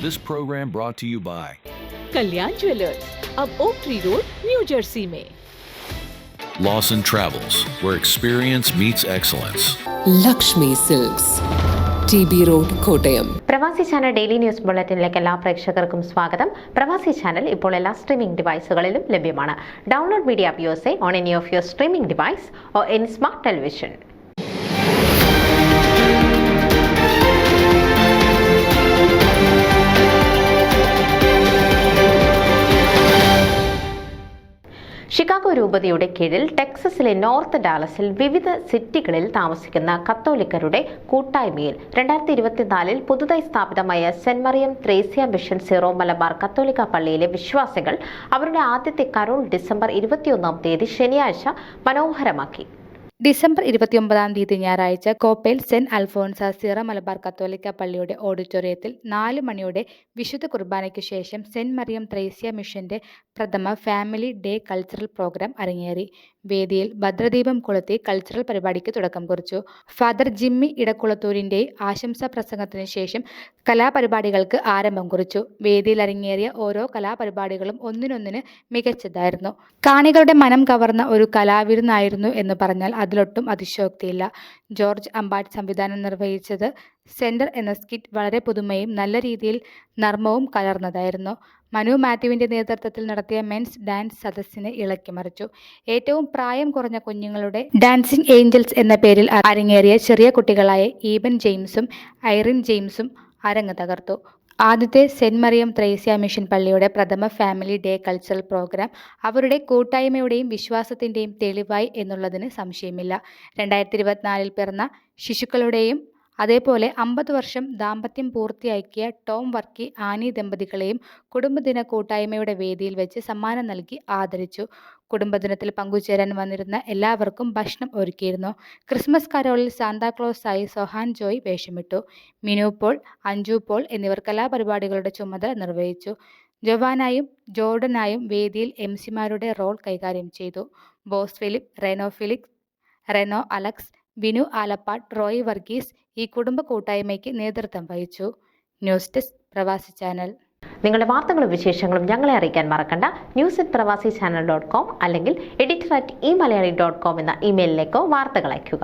This program brought to you by Kalyan Jewellers, अब Oak Tree Road, New Jersey में. Lawson Travels, where experience meets excellence. Lakshmi Silks, TB Road, Kottayam. പ്രവാസി channel daily news ബുള്ളറ്റിനിലേക്ക് എല്ലാ പ്രേക്ഷകർക്കും സ്വാഗതം. പ്രവാസി channel ഇപ്പോൾ എല്ലാ സ്ട്രീമിംഗ് ഡിവൈസുകളിലും ലഭ്യമാണ്. Download media app use on any of your streaming device or any smart television. Chicago രൂപതയുടെ കീഴിൽ ടെക്സസിലെ നോർത്ത് ഡാലസിൽ വിവിധ സിറ്റികളിൽ താമസിക്കുന്ന കത്തോലിക്കരുടെ കൂട്ടായ്മയിൽ 2024 പുതുതായി സ്ഥാപിതമായ സെന്റ് മറിയം ത്രേസ്യ മിഷൻ സീറോ മലബാർ കത്തോലിക്ക പള്ളിയിലെ വിശ്വാസികൾ അവരുടെ ആദ്യത്തെ കരോൾ ഡിസംബർ 21 ശനിയാഴ്ച മനോഹരമാക്കി. ഡിസംബർ 29 ഞായറാഴ്ച കോപ്പയിൽ സെന്റ് അൽഫോൺസ സീറോ മലബാർ കത്തോലിക്ക പള്ളിയുടെ ഓഡിറ്റോറിയത്തിൽ 4 മണിയോടെ വിശുദ്ധ കുർബാനയ്ക്ക് ശേഷം സെന്റ് മറിയം ത്രേസ്യ മിഷന്റെ പ്രഥമ ഫാമിലി ഡേ കൾച്ചറൽ പ്രോഗ്രാം അരങ്ങേറി. വേദിയിൽ ഭദ്രദീപം കൊളുത്തി കൾച്ചറൽ പരിപാടിക്ക് തുടക്കം കുറിച്ചു. ഫാദർ ജിമ്മി ഇടക്കുളത്തൂരിന്റെ ആശംസാ പ്രസംഗത്തിന് ശേഷം കലാപരിപാടികൾക്ക് ആരംഭം കുറിച്ചു. വേദിയിൽ അരങ്ങേറിയ ഓരോ കലാപരിപാടികളും ഒന്നിനൊന്നിന് മികച്ചതായിരുന്നു. കാണികളുടെ മനം കവർന്ന ഒരു കലാവിരുന്നായിരുന്നു എന്ന് പറഞ്ഞാൽ അതിലൊട്ടും അതിശയോക്തിയില്ല. ജോർജ് അമ്പാട്ട് സംവിധാനം നിർവഹിച്ചത് സെന്റർ എന്ന സ്കിറ്റ് വളരെ പുതുമയും നല്ല രീതിയിൽ നർമ്മവും കലർന്നതായിരുന്നു. മനു മാത്യുവിന്റെ നേതൃത്വത്തിൽ നടത്തിയ മെൻസ് ഡാൻസ് സദസ്സിനെ ഇളക്കിമറിച്ചു. ഏറ്റവും പ്രായം കുറഞ്ഞ കുഞ്ഞുങ്ങളുടെ ഡാൻസിംഗ് ഏഞ്ചൽസ് എന്ന പേരിൽ അരങ്ങേറിയ ചെറിയ കുട്ടികളായ ഈബൻ ജെയിംസും ഐറിൻ ജെയിംസും അരങ്ങ് തകർത്തു. ആദ്യത്തെ സെന്റ് മറിയം ത്രേസ്യ മിഷൻ പള്ളിയുടെ പ്രഥമ ഫാമിലി ഡേ കൾച്ചറൽ പ്രോഗ്രാം അവരുടെ കൂട്ടായ്മയുടെയും വിശ്വാസത്തിന്റെയും തെളിവായി എന്നുള്ളതിന് സംശയമില്ല. 2024 പിറന്ന ശിശുക്കളുടെയും അതേപോലെ 50 വർഷം ദാമ്പത്യം പൂർത്തിയാക്കിയ ടോം വർക്കി ആനി ദമ്പതികളെയും കുടുംബദിന കൂട്ടായ്മയുടെ വേദിയിൽ വെച്ച് സമ്മാനം നൽകി ആദരിച്ചു. കുടുംബദിനത്തിൽ പങ്കുചേരാൻ വന്നിരുന്ന എല്ലാവർക്കും ഭക്ഷണം ഒരുക്കിയിരുന്നു. ക്രിസ്മസ് കരോളിൽ സാന്താക്ലോസായി സൊഹാൻ ജോയ് വേഷമിട്ടു. മിനു പോൾ, അഞ്ജു പോൾ എന്നിവർ കലാപരിപാടികളുടെ ചുമതല നിർവഹിച്ചു. ജോവാനായും ജോർഡനായും വേദിയിൽ എംസിമാരുടെ റോൾ കൈകാര്യം ചെയ്തു. Bose Philip, Reno Felix, Reno Alex, Vinu Alappad, Roy Varghese ഈ കുടുംബ കൂട്ടായ്മയ്ക്ക് നേതൃത്വം വഹിച്ചു. News desk Pravasi channel. നിങ്ങളുടെ വാർത്തകളും വിശേഷങ്ങളും ഞങ്ങളെ അറിയിക്കാൻ മറക്കണ്ട. news@pravasichannel.com അല്ലെങ്കിൽ editor@eMalayali.com എന്ന ഇമെയിലിലേക്കോ വാർത്തകൾ അയയ്ക്കുക.